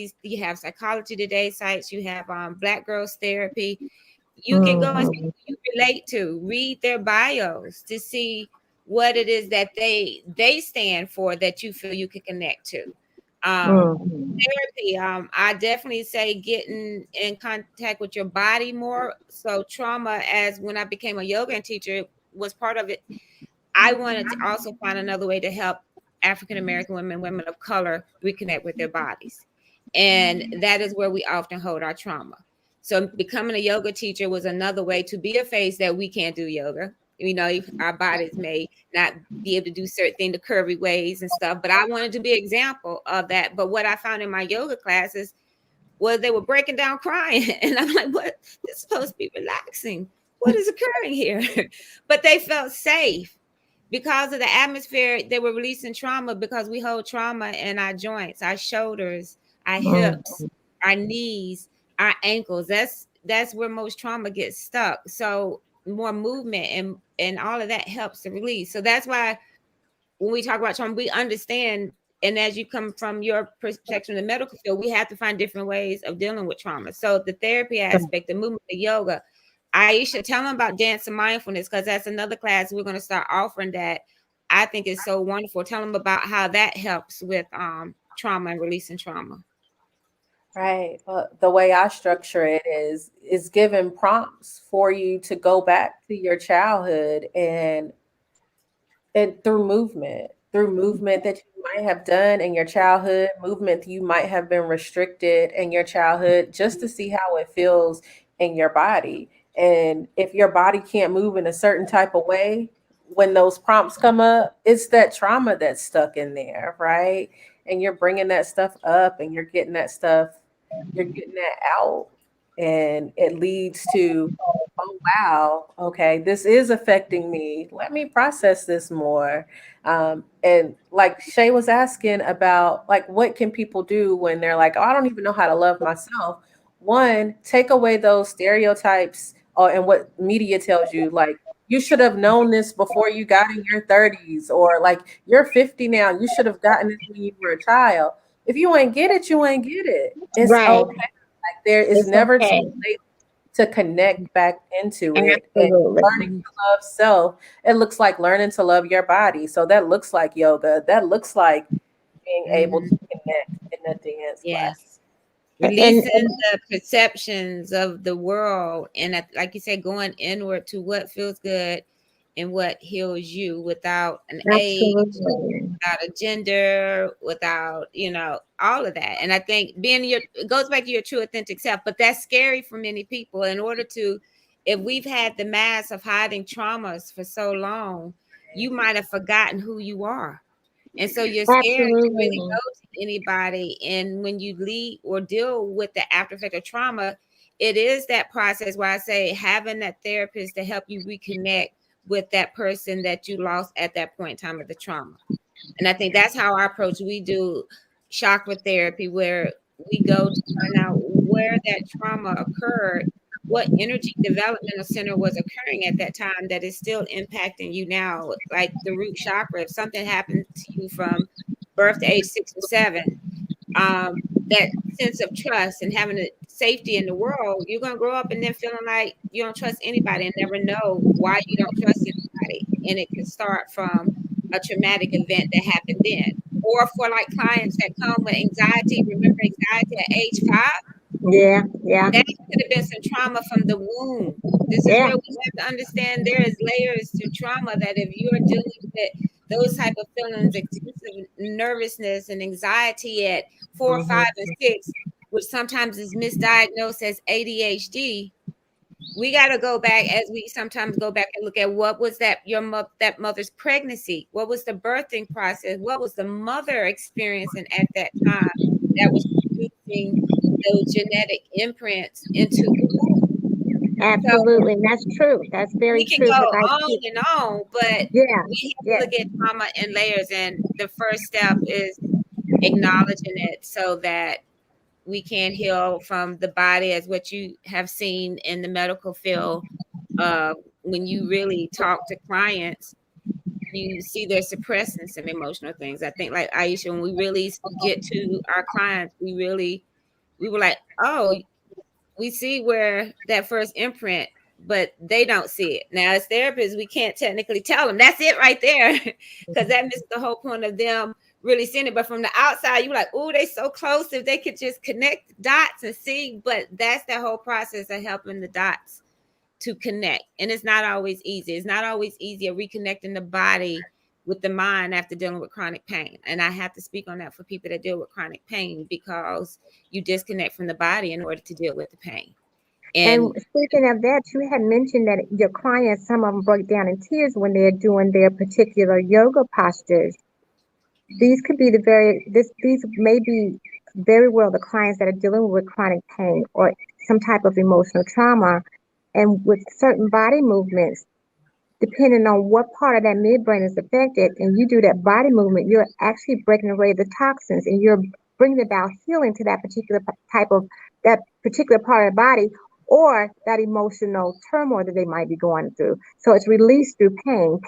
Psychology Today sites, you have Black Girls Therapy. You can go and see Mm-hmm. who you relate to, read their bios to see what it is that they stand for that you feel you can connect to. Um, Mm-hmm. Therapy, I definitely say getting in contact with your body more. So trauma, as when I became a yoga teacher, was part of it. I wanted to also find another way to help African American women, women of color, reconnect with their bodies. And that is where we often hold our trauma. So becoming a yoga teacher was another way to be a face that we can't do yoga. You know, our bodies may not be able to do certain things the curvy ways and stuff, but I wanted to be an example of that. But what I found in my yoga classes was they were breaking down crying. And I'm like, what? This is supposed to be relaxing. What is occurring here? But they felt safe because of the atmosphere. They were releasing trauma because we hold trauma in our joints, our shoulders, our hips, our knees, our ankles. That's where most trauma gets stuck. So more movement and all of that helps to release. So that's why when we talk about trauma, we understand. And as you come from your perspective in the medical field, we have to find different ways of dealing with trauma. So the therapy aspect, the movement, the yoga. Aisha, tell them about dance and mindfulness, because that's another class we're going to start offering that I think is so wonderful. Tell them about how that helps with trauma and releasing trauma. Right. The way I structure it is given prompts for you to go back to your childhood and through movement that you might have done in your childhood, movement you might have been restricted in your childhood, just to see how it feels in your body. And if your body can't move in a certain type of way, when those prompts come up, it's that trauma that's stuck in there, right? And you're bringing that stuff up and you're getting that out. And it leads to oh wow, okay, this is affecting me. Let me process this more. And like Shay was asking about, like, what can people do when they're like, oh, I don't even know how to love myself. One, take away those stereotypes, and what media tells you, like, you should have known this before you got in your 30s, or like, you're 50 now, you should have gotten this when you were a child. If you ain't get it, you ain't get it. It's Right. okay. Like, there is It's never too okay. late to connect back into it. And learning Absolutely. to love self, it looks like learning to love your body. So that looks like yoga. That looks like being able Mhm. to connect in a dance class. Yes. And, Releasing the perceptions of the world and like you said, going inward to what feels good and what heals you without an age, absolutely. without a gender, without, all of that. And I think it goes back to your true authentic self, but that's scary for many people. In order to, if we've had the mask of hiding traumas for so long, you might have forgotten who you are. And so you're scared to really Absolutely. go to anybody. And when you lead or deal with the after effect of trauma, it is that process where I say having that therapist to help you reconnect with that person that you lost at that point in time of the trauma. And I think that's how I approach. We do chakra therapy, where we go to find out where that trauma occurred, what energy developmental center was occurring at that time that is still impacting you now. Like the root chakra, if something happened to you from birth to age 6 or 7, that sense of trust and having a safety in the world, you're gonna grow up and then feeling like you don't trust anybody and never know why you don't trust anybody. And it can start from a traumatic event that happened then. Or for like clients that come with anxiety, remember anxiety at age 5? Yeah, yeah, That could have been some trauma from the womb. This is yeah. where we have to understand there is layers to trauma, that if you're dealing with those type of feelings, excessive nervousness and anxiety at 4, Hmm. 5, and 6, which sometimes is misdiagnosed as ADHD, we got to go back, as we sometimes go back and look at what was that mother's pregnancy, what was the birthing process, what was the mother experiencing at that time that was producing those genetic imprints into the womb. So Absolutely. And that's true. That's very we can true. go Because I on see. and on, but Yeah, we have to yeah. look at trauma in layers, and the first step is acknowledging it so that we can heal from the body, as what you have seen in the medical field. When you really talk to clients, you see they're suppressing some emotional things. I think, like Aisha, when we really get to our clients, we were like, oh, we see where that first imprint, but they don't see it. Now, as therapists, we can't technically tell them that's it right there, because that misses the whole point of them really seeing it. But from the outside, you're like, oh, they so close. If they could just connect the dots and see, but that's the whole process of helping the dots to connect. And it's not always easy. It's not always easy of reconnecting the body with the mind after dealing with chronic pain. And I have to speak on that for people that deal with chronic pain, because you disconnect from the body in order to deal with the pain. And And speaking of that, you had mentioned that your clients, some of them break down in tears when they're doing their particular yoga postures. These could be these may be very well the clients that are dealing with chronic pain or some type of emotional trauma. And with certain body movements, depending on what part of that midbrain is affected, and you do that body movement, you're actually breaking away the toxins and you're bringing about healing to that particular type of that particular part of the body or that emotional turmoil that they might be going through. So it's released through pain.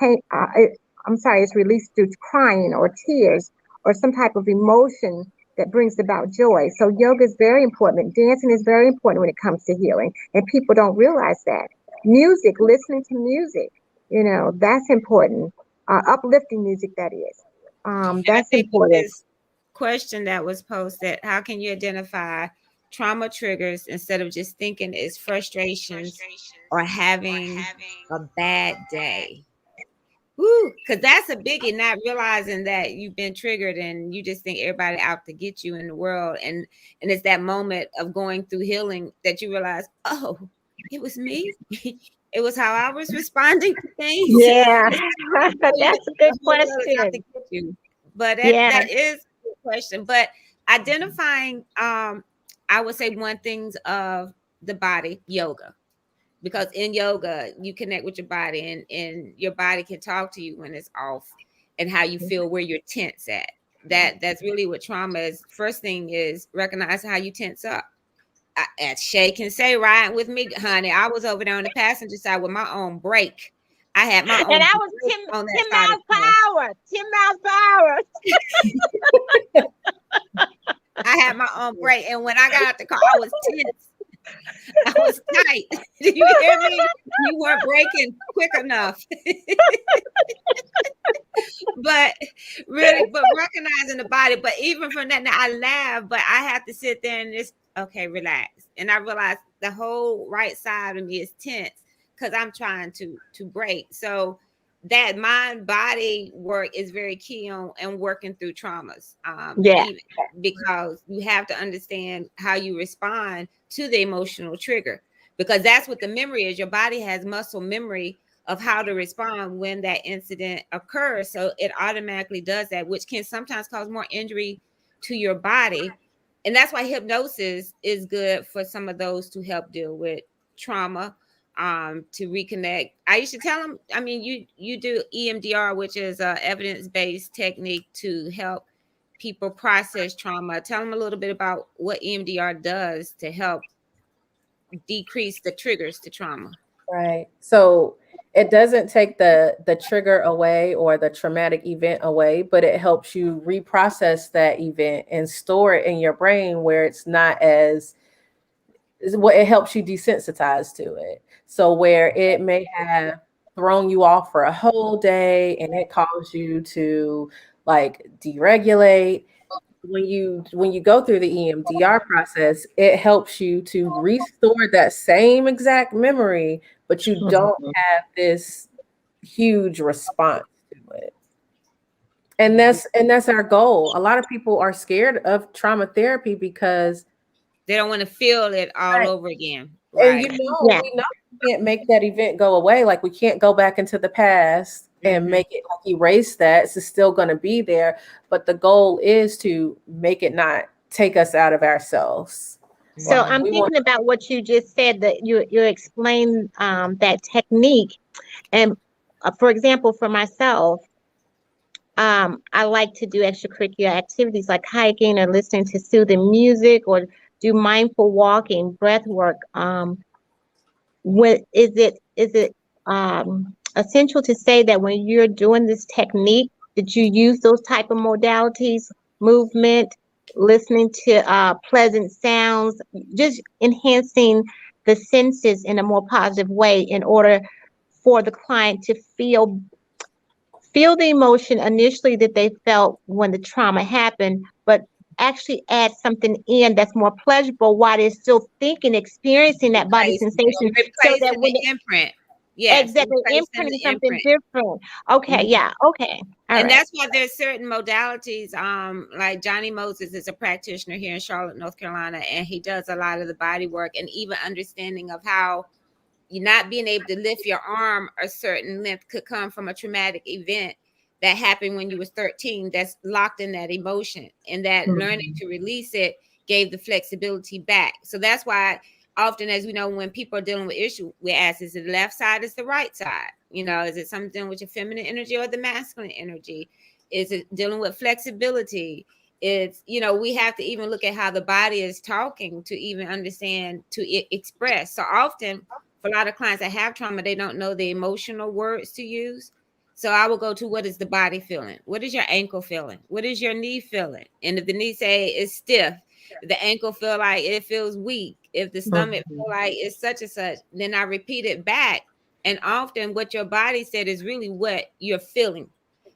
I'm sorry, it's released through crying or tears or some type of emotion that brings about joy. So yoga is very important. Dancing is very important when it comes to healing, and people don't realize that. Music, listening to music, that's important. Uplifting music, that is. I That's think with important. this question that was posted, how can you identify trauma triggers instead of just thinking it's frustrations or having a bad day? Woo, because that's a biggie, not realizing that you've been triggered and you just think everybody out to get you in the world. And it's that moment of going through healing that you realize, oh, it was me. It was how I was responding to things. Yeah, So you that's a think good the whole world is out to question. get you. But that Yeah, that is a good question. But identifying, I would say one things of the body, yoga, because in yoga you connect with your body, and your body can talk to you when it's off, and how you feel where you're tense at. That's really what trauma is. First thing is recognize how you tense up. As Shay can say, riding with me, honey, I was over there on the passenger side with my own brake. I had my And own I was brake 10, on that 10 side of miles per the car. hour. 10 miles per hour. I had my own brake, and when I got out the car, I was tense. I was tight. Do you hear me? You weren't braking quick enough. But really, but recognizing the body. But even from that, now I laugh, but I have to sit there and just okay, relax. And I realize the whole right side of me is tense because I'm trying to break. So that mind body work is very key on and working through traumas. Yeah. Even because you have to understand how you respond to the emotional trigger, because that's what the memory is. Your body has muscle memory of how to respond when that incident occurs. So it automatically does that, which can sometimes cause more injury to your body. And that's why hypnosis is good for some of those to help deal with trauma, to reconnect. I used to tell them, I mean, you do EMDR, which is a evidence-based technique to help people process trauma. Tell them a little bit about what EMDR does to help decrease the triggers to trauma. Right. So it doesn't take the trigger away or the traumatic event away, but it helps you reprocess that event and store it in your brain where it's not as what it helps you desensitize to it. So where it may have thrown you off for a whole day and it caused you to like deregulate, when you go through the EMDR process, it helps you to restore that same exact memory, but you don't have this huge response to it. And that's our goal. A lot of people are scared of trauma therapy because They don't want to feel it all right, over again. and Right. Yeah. we know we can't make that event go away. Like we can't go back into the past and Mm-hmm. make it like erase that. It's still going to be there, but the goal is to make it not take us out of ourselves. So Mm-hmm. I'm We want thinking about what you just said, that you explained that technique. And for example, for myself, I like to do extracurricular activities like hiking or listening to soothing music or do mindful walking, breath work. What is it essential to say that when you're doing this technique that you use those type of modalities, movement, listening to pleasant sounds, just enhancing the senses in a more positive way in order for the client to feel the emotion initially that they felt when the trauma happened, but actually add something in that's more pleasurable while they're still thinking, experiencing that body Replacing it. sensation, You're so that replacing when the they imprint. Yes, you're exactly replacing imprinting the something imprint. different. Okay, Mhm. yeah, okay, all And right. that's why there's certain modalities. Like Johnny Moses is a practitioner here in Charlotte, North Carolina, and he does a lot of the body work and even understanding of how you not being able to lift your arm a certain length could come from a traumatic event that happened when you was 13, that's locked in that emotion, and that learning Mhm. to release it gave the flexibility back. So that's why often, as we know, when people are dealing with issue, we ask, is it the left side, is the right side? You know, is it something with your feminine energy or the masculine energy? Is it dealing with flexibility? It's, you know, we have to even look at how the body is talking to even understand to express. So often for a lot of clients that have trauma, they don't know the emotional words to use. So I will go to, what is the body feeling? What is your ankle feeling? What is your knee feeling? And if the knee say it's stiff, if the ankle feel like it feels weak, if the stomach feel Mhm. like it's such and such, then I repeat it back. And often what your body said is really what you're feeling.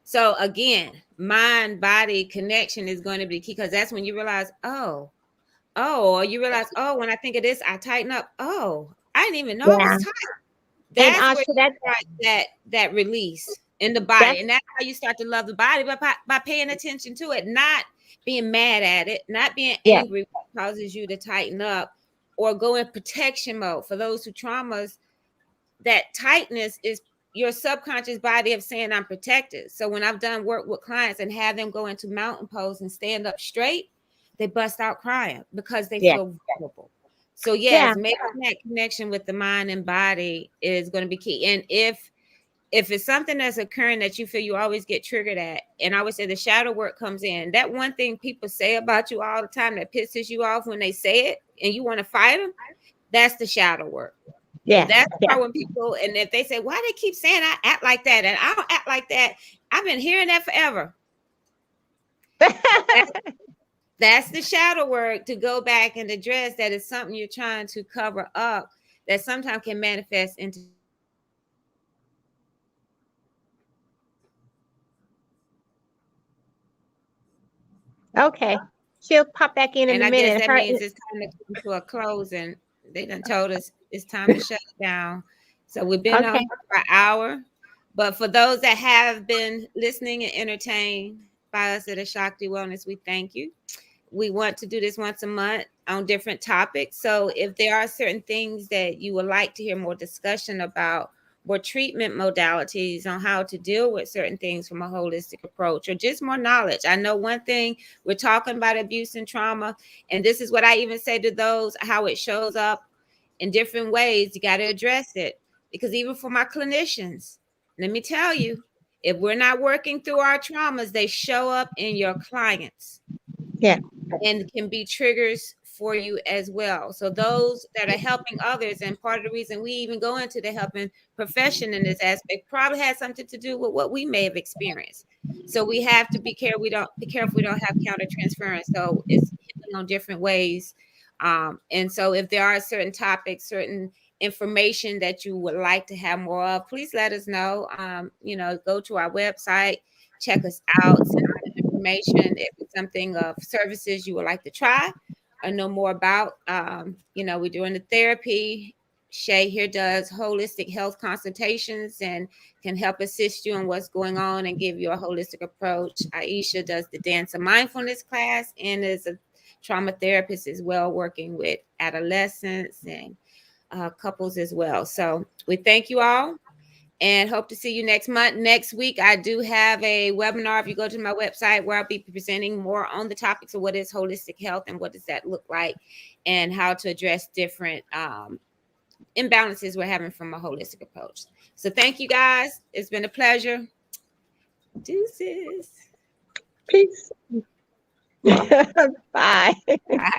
So again, mind body connection is going to be key, because that's when you realize, or you realize, oh, when I think of this, I tighten up. Oh, I didn't even know I was Yeah, tight. and That's where also you start that release in the that's body. And that's how you start to love the body, but by paying attention to it, not being mad at it, not being yeah, angry, causes you to tighten up or go in protection mode. For those who traumas, that tightness is your subconscious body of saying I'm protected. So when I've done work with clients and have them go into mountain pose and stand up straight, they bust out crying because they yeah. feel vulnerable. So Yeah. yes, making that connection with the mind and body is going to be key. And if it's something that's occurring that you feel you always get triggered at, and I would say the shadow work comes in. That one thing people say about you all the time that pisses you off when they say it and you want to fight them, that's the shadow work. And Yeah. that's the Yeah. part when people, and if they say, why they keep saying I act like that and I don't act like that, I've been hearing that forever. That's, that's the shadow work to go back and address that is something you're trying to cover up that sometimes can manifest into something else. So Okay. She'll pop back in and a I guess minute. that Her. means it's time to come to a close. And they done told us it's time to shut down. So we've been on Okay. for an hour. But for those that have been listening and entertained by us at Ashakti Wellness, we thank you. We want to do this once a month on different topics. So if there are certain things that you would like to hear more discussion about, more treatment modalities on how to deal with certain things from a holistic approach, or just more knowledge. I know one thing, we're talking about abuse and trauma, and this is what I even say to those, how it shows up in different ways. You got to address it, because even for my clinicians, let me tell you, if we're not working through our traumas, they show up in your clients Yeah. and can be triggers for you as well. So those that are helping others, and part of the reason we even go into the helping profession in this aspect probably has something to do with what we may have experienced. So we have to be careful. We don't have counter transference. So it's hitting on different ways. And so if there are certain topics, certain information that you would like to have more of, please let us know. Go to our website, check us out, send us information. If it's something of services you would like to try or know more about, we're doing the therapy. Shay here does holistic health consultations and can help assist you in what's going on and give you a holistic approach. Aisha does the dance of mindfulness class and is a trauma therapist as well, working with adolescents and couples as well. So we thank you all and hope to see you next month. Next week, I do have a webinar. If you go to my website, where I'll be presenting more on the topics of what is holistic health and what does that look like, and how to address different imbalances we're having from a holistic approach. So thank you guys. It's been a pleasure. Deuces. Peace. Bye. Bye.